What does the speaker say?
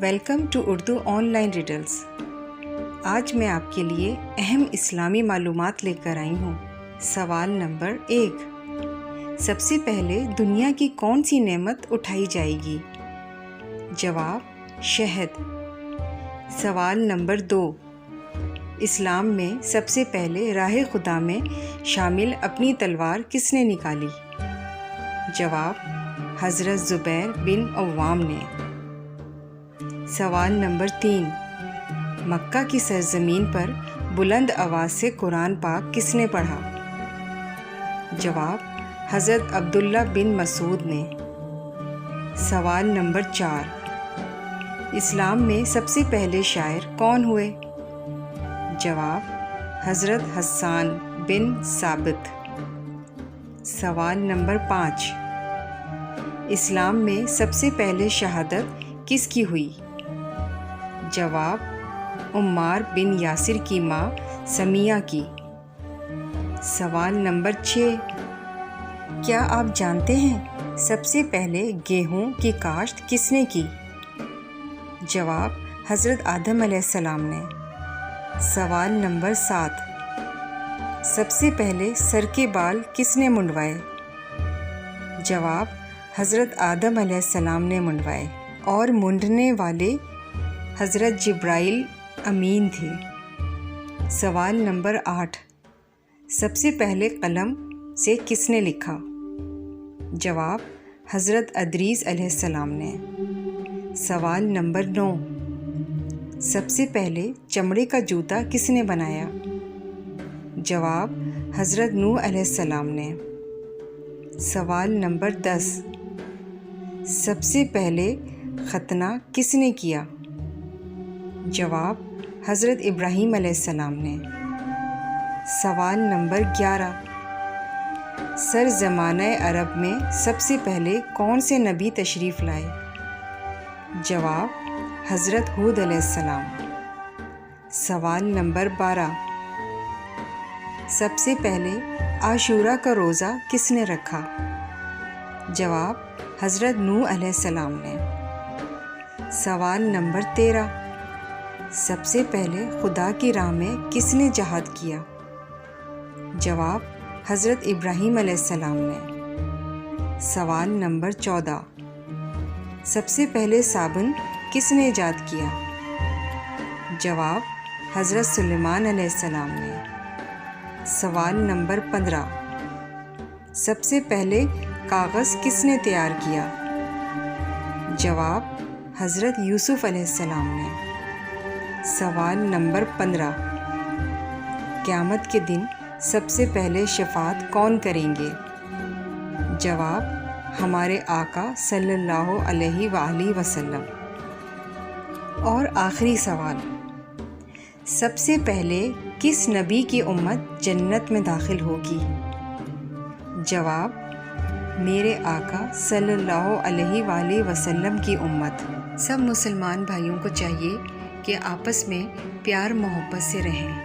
Welcome to Urdu online riddles. آج میں آپ کے لیے اہم اسلامی معلومات لے کر آئی ہوں۔ سوال نمبر 1، سب سے پہلے دنیا کی کون سی نعمت اٹھائی جائے گی؟ جواب شہد۔ سوال نمبر 2، اسلام میں سب سے پہلے راہ خدا میں شامل اپنی تلوار کس نے نکالی؟ جواب حضرت زبیر بن عوام نے۔ سوال نمبر 3، مکہ کی سرزمین پر بلند آواز سے قرآن پاک کس نے پڑھا؟ جواب حضرت عبداللہ بن مسعود نے۔ سوال نمبر 4، اسلام میں سب سے پہلے شاعر کون ہوئے؟ جواب حضرت حسان بن ثابت۔ سوال نمبر 5، اسلام میں سب سے پہلے شہادت کس کی ہوئی؟ جواب عمار بن یاسر کی ماں سمیہ کی۔ سوال نمبر 6، کیا آپ جانتے ہیں سب سے پہلے گیہوں کی کاشت کس نے کی؟ جواب حضرت آدم علیہ السلام نے۔ سوال نمبر 7، سب سے پہلے سر کے بال کس نے منڈوائے؟ جواب حضرت آدم علیہ السلام نے منڈوائے، اور منڈنے والے حضرت جبرائیل امین تھے۔ سوال نمبر 8، سب سے پہلے قلم سے کس نے لکھا؟ جواب حضرت ادریس علیہ السلام نے۔ سوال نمبر 9، سب سے پہلے چمڑے کا جوتا کس نے بنایا؟ جواب حضرت نوح علیہ السلام نے۔ سوال نمبر 10، سب سے پہلے ختنہ کس نے کیا؟ جواب حضرت ابراہیم علیہ السلام نے۔ سوال نمبر 11، سر زمانہ عرب میں سب سے پہلے کون سے نبی تشریف لائے؟ جواب حضرت ہود علیہ السلام۔ سوال نمبر 12، سب سے پہلے عاشورہ کا روزہ کس نے رکھا؟ جواب حضرت نوح علیہ السلام نے۔ سوال نمبر 13، سب سے پہلے خدا کی راہ میں کس نے جہاد کیا؟ جواب حضرت ابراہیم علیہ السلام نے۔ سوال نمبر 14، سب سے پہلے صابن کس نے ایجاد کیا؟ جواب حضرت سلیمان علیہ السلام نے۔ سوال نمبر 15، سب سے پہلے کاغذ کس نے تیار کیا؟ جواب حضرت یوسف علیہ السلام نے۔ سوال نمبر 15، قیامت کے دن سب سے پہلے شفاعت کون کریں گے؟ جواب ہمارے آقا صلی اللہ علیہ وآلہ وسلم۔ اور آخری سوال، سب سے پہلے کس نبی کی امت جنت میں داخل ہوگی؟ جواب میرے آقا صلی اللہ علیہ وآلہ وسلم کی امت۔ سب مسلمان بھائیوں کو چاہیے کہ آپس میں پیار محبت سے رہیں۔